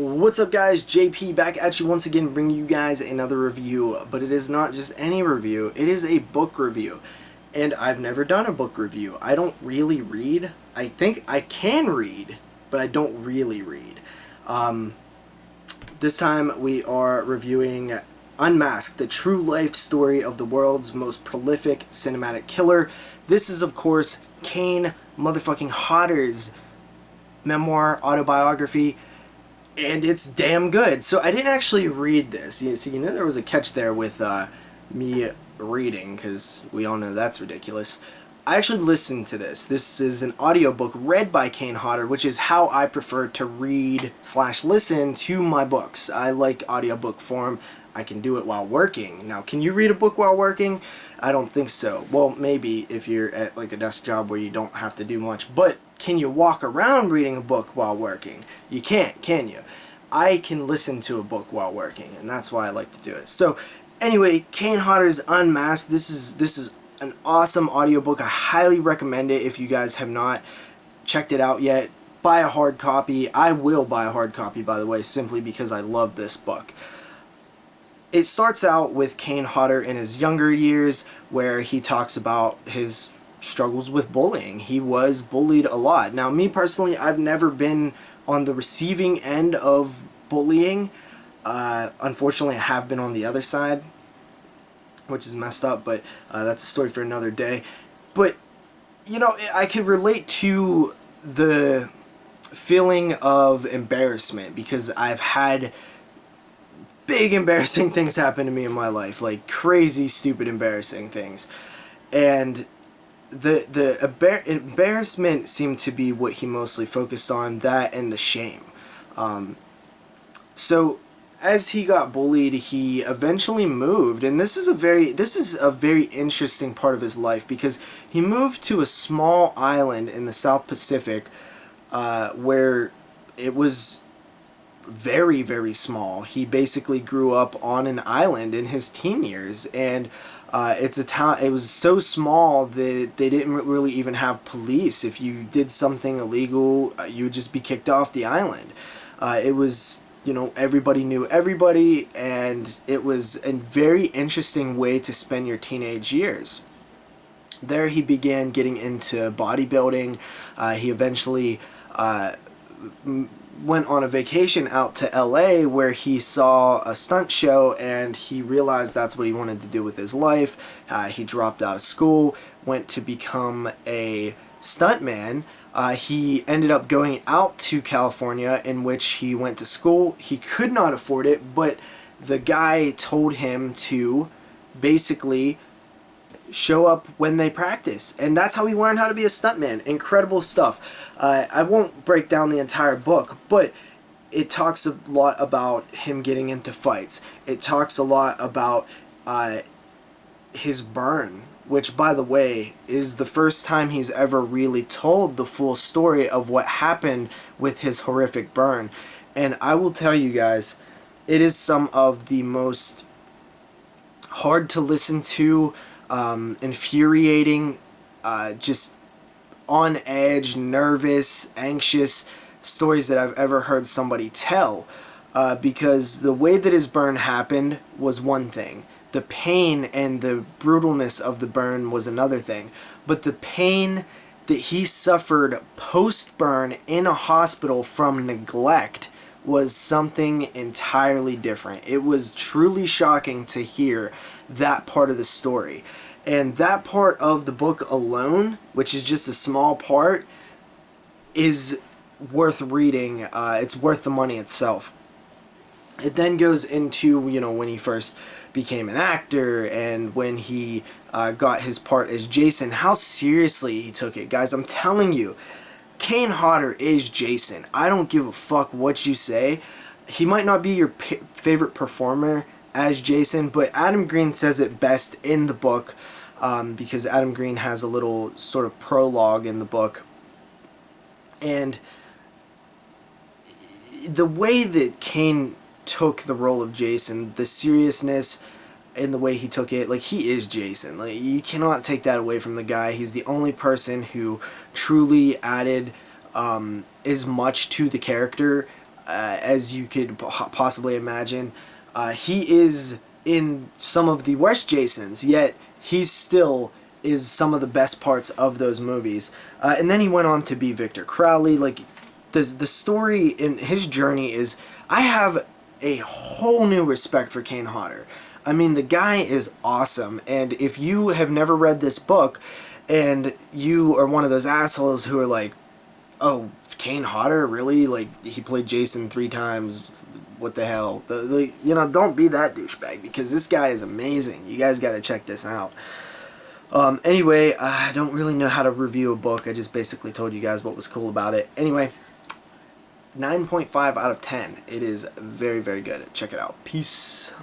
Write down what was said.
What's up, guys? JP back at you once again, bringing you guys another review, but it is not just any review, it is a book review. And I've never done a book review. I don't really read. I think I can read, but I don't really read. This time we are reviewing Unmasked, the true life story of the world's most prolific cinematic killer. This is, of course, Kane motherfucking Hodder's memoir, autobiography, and it's damn good. So I didn't actually read this. You know there was a catch there with me reading, because we all know that's ridiculous. I actually listened to this. This is an audiobook read by Kane Hodder, which is how I prefer to read / listen to my books. I like audiobook form. I can do it while working. Now, can you read a book while working? I don't think so. Well, maybe if you're at like a desk job where you don't have to do much. But can you walk around reading a book while working? You can't, can you? I can listen to a book while working, and that's why I like to do it. So, anyway, Kane Hodder's Unmasked. This is an awesome audiobook. I highly recommend it if you guys have not checked it out yet. Buy a hard copy. I will buy a hard copy, by the way, simply because I love this book. It starts out with Kane Hodder in his younger years, where he talks about his struggles with bullying. He was bullied a lot. Now, me personally, I've never been on the receiving end of bullying. Unfortunately, I have been on the other side, which is messed up, but that's a story for another day. But, you know, I could relate to the feeling of embarrassment, because I've had big embarrassing things happen to me in my life, like crazy stupid embarrassing things, and the embarrassment seemed to be what he mostly focused on, that and the shame. So as he got bullied, he eventually moved, and this is a very interesting part of his life, because he moved to a small island in the South Pacific, where it was very, very small. He basically grew up on an island in his teen years, and it's a town. It was so small that they didn't really even have police. If you did something illegal, you would just be kicked off the island. It was, you know, everybody knew everybody, and it was a very interesting way to spend your teenage years. There he began getting into bodybuilding. He eventually went on a vacation out to LA, where he saw a stunt show, and he realized that's what he wanted to do with his life. He dropped out of school, went to become a stuntman. He ended up going out to California, in which he went to school. He could not afford it, but the guy told him to basically show up when they practice, and that's how he learned how to be a stuntman. Incredible stuff. I won't break down the entire book, but it talks a lot about him getting into fights. It talks a lot about his burn, which, by the way, is the first time he's ever really told the full story of what happened with his horrific burn. And I will tell you guys, it is some of the most hard to listen to, infuriating, just on edge, nervous, anxious stories that I've ever heard somebody tell, because the way that his burn happened was one thing. The pain and the brutalness of the burn was another thing. But the pain that he suffered post-burn in a hospital from neglect was something entirely different. It was truly shocking to hear that part of the story. And that part of the book alone, which is just a small part, is worth reading. It's worth the money itself. It then goes into, you know, when he first became an actor, and when he got his part as Jason, how seriously he took it. Guys, I'm telling you, Kane Hodder is Jason. I don't give a fuck what you say. He might not be your favorite performer as Jason, but Adam Green says it best in the book, because Adam Green has a little sort of prologue in the book. And the way that Kane took the role of Jason, the seriousness in the way he took it, like, he is Jason. Like, you cannot take that away from the guy. He's the only person who truly added as much to the character as you could possibly imagine. He is in some of the worst Jasons, yet he still is some of the best parts of those movies. And then he went on to be Victor Crowley. Like, the story in his journey is, I have a whole new respect for Kane Hodder. I mean, the guy is awesome, and if you have never read this book, and you are one of those assholes who are like, oh, Kane Hodder, really? Like, he played Jason 3 times, what the hell? You know, don't be that douchebag, because this guy is amazing. You guys gotta check this out. Anyway, I don't really know how to review a book. I just basically told you guys what was cool about it. Anyway, 9.5 out of 10. It is very, very good. Check it out. Peace.